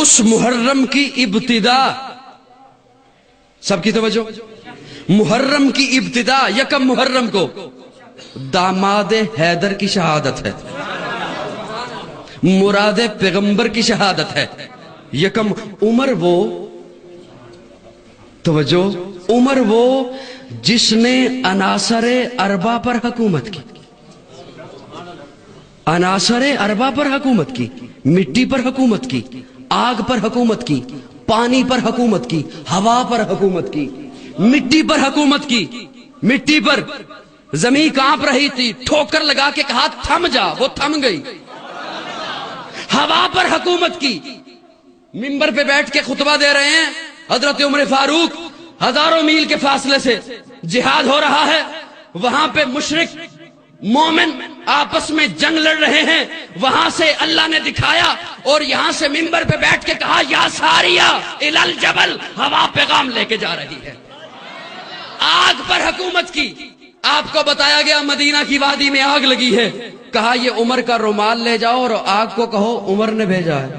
اس محرم کی ابتدا، سب کی توجہ، محرم کی ابتدا یکم محرم کو داماد حیدر کی شہادت ہے، مراد پیغمبر کی شہادت ہے۔ یکم عمر وہ، توجہ، عمر وہ جس نے عناصر اربع پر حکومت کی، عناصر اربع پر حکومت کی، مٹی پر حکومت کی، آگ پر حکومت کی، پانی پر حکومت کی، ہوا پر حکومت کی، مٹی پر حکومت کی، مٹی پر زمین کانپ رہی تھی، ٹھوکر لگا کے کہا تھم جا، وہ تھم گئی۔ ہوا پر حکومت کی، منبر پہ بیٹھ کے خطبہ دے رہے ہیں حضرت عمر فاروق، ہزاروں میل کے فاصلے سے جہاد ہو رہا ہے، وہاں پہ مشرک مومن آپس میں جنگ لڑ رہے ہیں، وہاں سے اللہ نے دکھایا اور یہاں سے منبر پہ بیٹھ کے کہا یا ساریہ الی الجبل، ہوا پیغام لے کے جا رہی ہے۔ آگ پر حکومت کی، آپ کو بتایا گیا مدینہ کی وادی میں آگ لگی ہے، کہا یہ عمر کا رومال لے جاؤ اور آگ کو کہو عمر نے بھیجا ہے،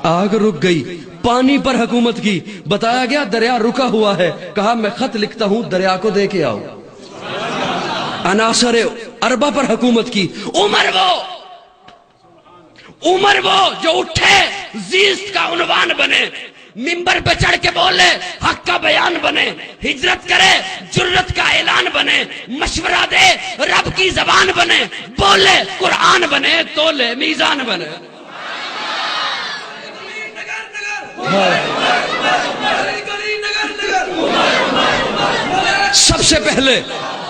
آگ رک گئی۔ پانی پر حکومت کی، بتایا گیا دریا رکا ہوا ہے، کہا میں خط لکھتا ہوں دریا کو دے کے آؤ۔ عناصر اربع پر حکومت کی، عمر وہ جو اٹھے زیست کا عنوان بنے، منبر پہ چڑھ کے بولے حق کا بیان بنے، ہجرت کرے جرت کا اعلان بنے، مشورہ دے رب کی زبان بنے، بولے قرآن بنے، تولے میزان بنے۔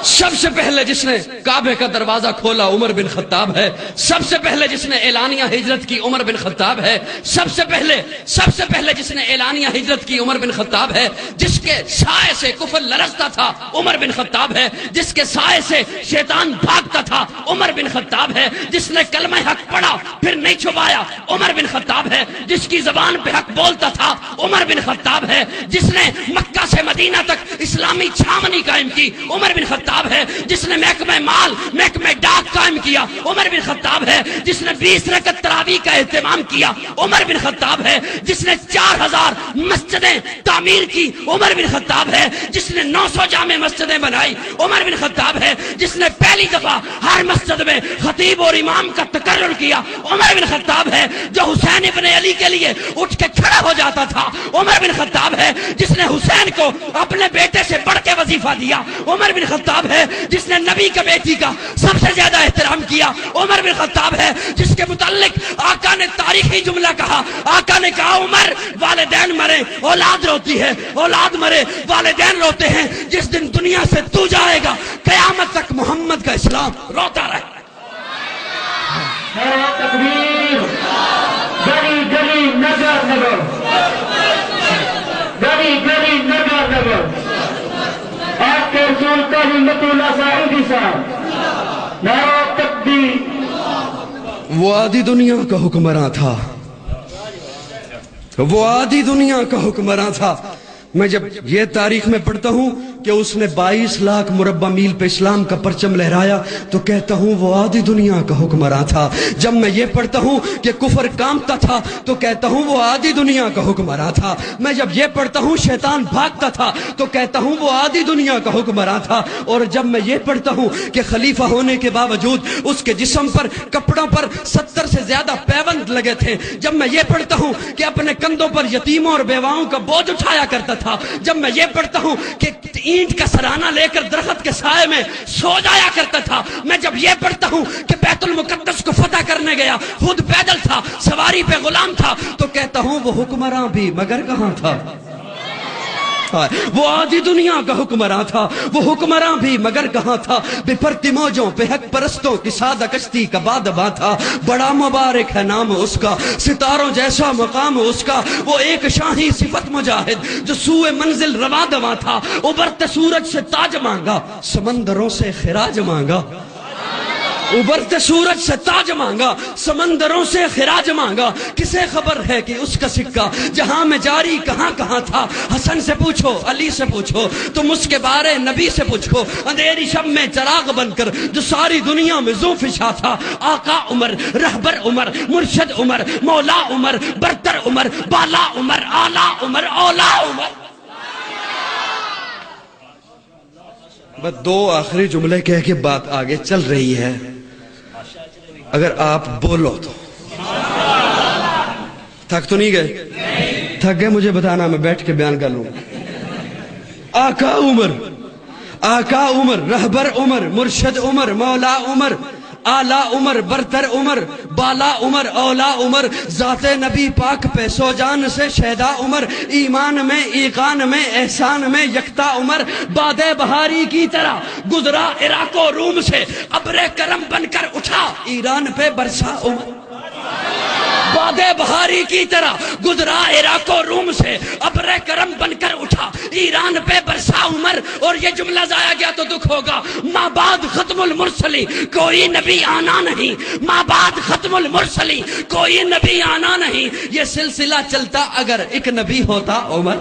سب سے پہلے جس نے کعبے کا دروازہ کھولا عمر بن خطاب ہے، سب سے پہلے جس نے اعلانیہ ہجرت کی عمر بن خطاب ہے، سب سے پہلے جس نے اعلانیہ ہجرت کی عمر بن خطاب ہے، جس کے سائے سے کفر لرزتا تھا عمر بن خطاب ہے، جس کے سائے سے شیطان بھاگتا تھا عمر بن خطاب ہے، جس نے کلمہ حق پڑھا پھر نہیں چھپایا عمر بن خطاب ہے، جس کی زبان پہ حق بولتا تھا عمر بن خطاب ہے، جس نے مکہ سے مدینہ تک اسلامی چھاونی قائم کی عمر بن خطاب ہے، جس نے محکمہ مال محکمہ ڈاک قائم کیا عمر بن خطاب ہے، جس نے 20 رکعت تراویح کا اہتمام کیا عمر بن خطاب ہے، جس نے 4000 مسجدیں تعمیر کی عمر بن خطاب ہے، جس نے 900 جامع مسجدیں بنائی عمر بن خطاب ہے، جس نے پہلی دفعہ ہر مسجد میں خطیب اور امام کا تقرر کیا عمر بن خطاب ہے، جو حسین ابن علی کے لیے اٹھ کے کھڑا ہو جاتا تھا عمر بن خطاب ہے، جس نے حسین کو اپنے بیٹے سے بڑھ کے وظیفہ دیا عمر بن خطاب ہے، جس نے نبی کے بیٹی کا سب سے زیادہ احترام کیا عمر بن خطاب ہے، جس کے متعلق آقا نے تاریخی جملہ کہا، آقا نے کہا عمر والدین مرے اولاد روتی ہے، اولاد مرے والدین روتے ہیں، جس دن دنیا سے تو جائے گا قیامت تک محمد کا اسلام روتا رہے۔ تکبیر، گلی گلی نگر نگر، گلی گلی نگر نگر، آپ کے رسول کا ہمت اللہ صاحبی صاحب، نعرہ تکبیر۔ وہ آدھی دنیا کا حکمراں تھا، وہ آدھی دنیا کا حکمراں تھا۔ میں جب یہ تاریخ میں پڑھتا ہوں کہ اس نے 22 لاکھ مربع میل پہ اسلام کا پرچم لہرایا تو کہتا ہوں وہ آدھی دنیا کا حکمراں تھا۔ جب میں یہ پڑھتا ہوں کہ کفر کامتا تھا تو کہتا ہوں وہ آدھی دنیا کا حکمراں تھا۔ میں جب یہ پڑھتا ہوں شیطان بھاگتا تھا تو کہتا ہوں وہ آدھی دنیا کا حکمراں تھا۔ اور جب میں یہ پڑھتا ہوں کہ خلیفہ ہونے کے باوجود اس کے جسم پر کپڑوں پر 70 سے زیادہ پیوند لگے تھے، جب میں یہ پڑھتا ہوں کہ اپنے کندھوں پر یتیموں اور بیواؤں کا بوجھ اٹھایا کرتا تھا، جب میں یہ پڑھتا ہوں کہ اینٹ کا سرانہ لے کر درخت کے سائے میں سو جایا کرتا تھا، میں جب یہ پڑھتا ہوں کہ بیت المقدس کو فتح کرنے گیا خود پیدل تھا، سواری پہ غلام تھا، تو کہتا ہوں وہ حکمراں بھی مگر کہاں تھا؟ وہ آدھی دنیا کا حکمراں تھا، وہ حکمراں بھی مگر کہاں تھا؟ بے پرتی موجوں پہ حق پرستوں کی سادہ کشتی کا بادباں تھا، بڑا مبارک ہے نام اس کا، ستاروں جیسا مقام اس کا، وہ ایک شاہی صفت مجاہد جو سوئے منزل رواں دواں تھا، ابھرتے سورج سے تاج مانگا، سمندروں سے خراج مانگا۔ ابھرتے سورج سے تاج مانگا، سمندروں سے خراج مانگا، کسے خبر ہے کہ اس کا سکہ جہاں میں جاری کہاں کہاں تھا؟ حسن سے پوچھو، علی سے پوچھو، تم اس کے بارے نبی سے پوچھو، اندھیری شب میں چراغ بن کر جو ساری دنیا میں ذو فشاں تھا، آقا عمر، رہبر عمر، مرشد عمر، مولا عمر، برتر عمر، بالا عمر، آلہ عمر، اولا عمر۔ بس دو آخری جملے کہہ کے بات آگے چل رہی ہے، اگر آپ بولو تو۔ تھک تو نہیں گئے؟ تھک گئے مجھے بتانا، میں بیٹھ کے بیان کر لوں۔ آقا عمر، آقا عمر، رہبر عمر، مرشد عمر، مولا عمر، آلہ عمر، برتر عمر، بالا عمر، اولا عمر، ذات نبی پاک پہ سو جان سے شہدا عمر، ایمان میں ایقان میں احسان میں یکتا عمر، باد بہاری کی طرح گزرا عراق و روم سے، ابر کرم بن کر اٹھا ایران پہ برسا عمر۔ باد بہاری کی طرح گزرا عراق و روم سے، ابر کرم بن کر اٹھا ایران پہ برسا عمر۔ اور یہ جملہ ضائع گیا تو دکھ ہوگا، ماں بعد ختم المرسلی کوئی نبی آنا نہیں، ماں بعد ختم المرسلی کوئی نبی آنا نہیں، یہ سلسلہ چلتا اگر ایک نبی ہوتا عمر۔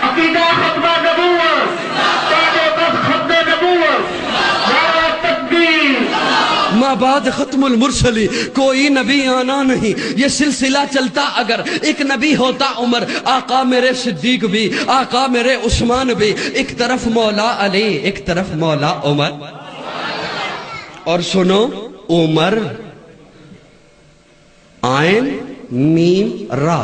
عقیدہ ختمہ نبوت، تاج و تخت ختم نبوت، نعرہ تکبیر۔ ماں بعد ختم المرسلی کوئی نبی آنا نہیں، یہ سلسلہ چلتا اگر ایک نبی ہوتا عمر۔ آقا میرے صدیق بھی، آقا میرے عثمان بھی، ایک طرف مولا علی ایک طرف مولا عمر۔ اور سنو، عمر عین میم را،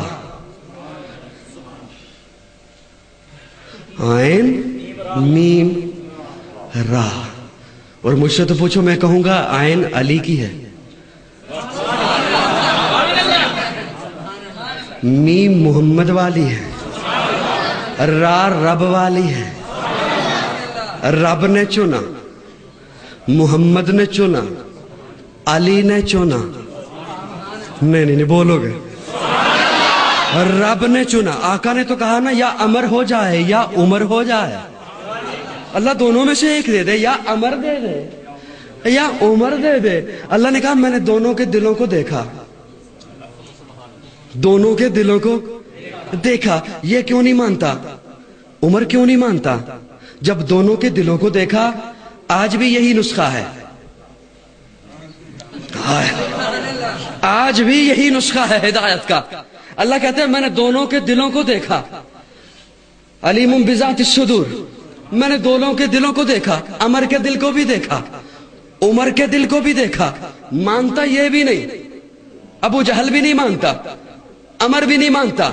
عین میم را۔ اور مجھ سے تو پوچھو، میں کہوں گا عین علی کی ہے، میم محمد والی ہے، را رب والی ہے۔ رب نے چنا، محمد نے چنا، علی نے چنا۔ نہیں بولو گے؟ رب نے چنا۔ آقا نے تو کہا نا، یا امر ہو جائے یا عمر ہو جائے، اللہ دونوں میں سے ایک دے دے، یا امر دے دے یا عمر دے دے۔ اللہ نے کہا میں نے دونوں کے دلوں کو دیکھا، دونوں کے دلوں کو دیکھا۔ یہ کیوں نہیں مانتا عمر، کیوں نہیں مانتا؟ جب دونوں کے دلوں کو دیکھا، آج بھی یہی نسخہ ہے، آج بھی یہی نسخہ ہے ہدایت کا۔ اللہ کہتے ہیں میں نے دونوں کے دلوں کو دیکھا، علیم بذات الصدور، میں نے دونوں کے دلوں کو دیکھا، عمر کے دل کو بھی دیکھا، عمر کے دل کو بھی دیکھا۔ مانتا یہ بھی نہیں، ابو جہل بھی نہیں مانتا، عمر بھی نہیں مانتا،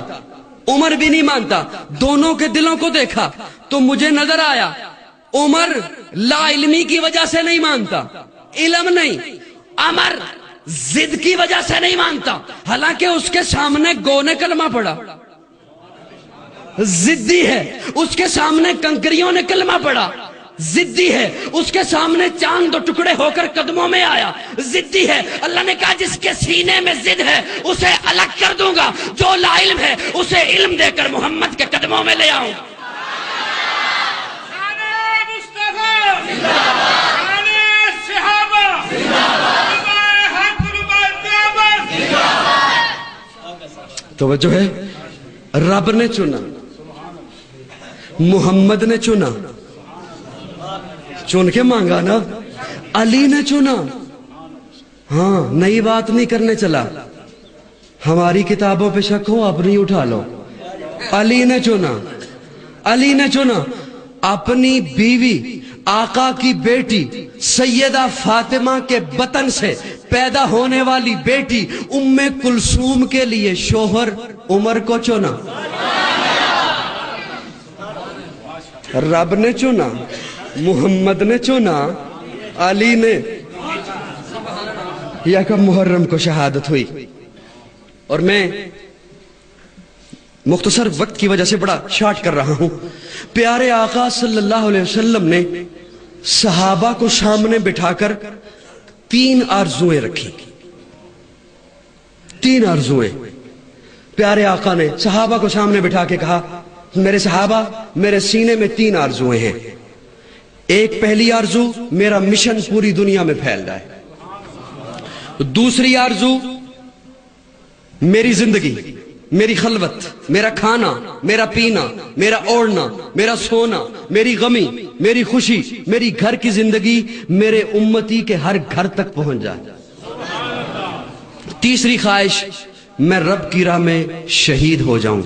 عمر بھی نہیں مانتا، دونوں کے دلوں کو دیکھا تو مجھے نظر آیا عمر لا علمی کی وجہ سے نہیں مانتا، علم نہیں، عمر ضد کی وجہ سے نہیں مانتا، حالانکہ اس کے سامنے گو نے کلمہ پڑھا، ضدی ہے، اس کے سامنے کنکریوں نے کلمہ پڑھا، ضدی ہے، اس کے سامنے چاند دو ٹکڑے ہو کر قدموں میں آیا، ضدی ہے۔ اللہ نے کہا جس کے سینے میں ضد ہے اسے الگ کر دوں گا، جو لا علم ہے اسے علم دے کر محمد کے قدموں میں لے آؤں۔ توجہ ہے، رب نے چنا، محمد نے چنا، چن کے مانگا نا، علی نے چنا۔ ہاں، نئی بات نہیں کرنے چلا، ہماری کتابوں پہ شک ہو اپنی اٹھا لو۔ علی نے چنا، علی نے چنا اپنی بیوی آقا کی بیٹی سیدہ فاطمہ کے بطن سے پیدا ہونے والی بیٹی ام کلثوم کے لیے شوہر عمر کو چنا۔ رب نے چنا، محمد نے چنا، علی نے۔ یکم محرم کو شہادت ہوئی، اور میں مختصر وقت کی وجہ سے بڑا شارٹ کر رہا ہوں۔ پیارے آقا صلی اللہ علیہ وسلم نے صحابہ کو سامنے بٹھا کر 3 آرزویں رکھی، 3 آرزویں۔ پیارے آقا نے صحابہ کو سامنے بٹھا کے کہا، میرے صحابہ، میرے سینے میں 3 آرزویں ہیں۔ ایک پہلی آرزو میرا مشن پوری دنیا میں پھیل رہا ہے. دوسری آرزو میری زندگی، میری خلوت، میرا کھانا، میرا پینا، میرا اوڑھنا، میرا سونا، میری غمی، میری خوشی، میری گھر کی زندگی میرے امتی کے ہر گھر تک پہنچ جائے. تیسری خواہش میں رب کی راہ میں شہید ہو جاؤں.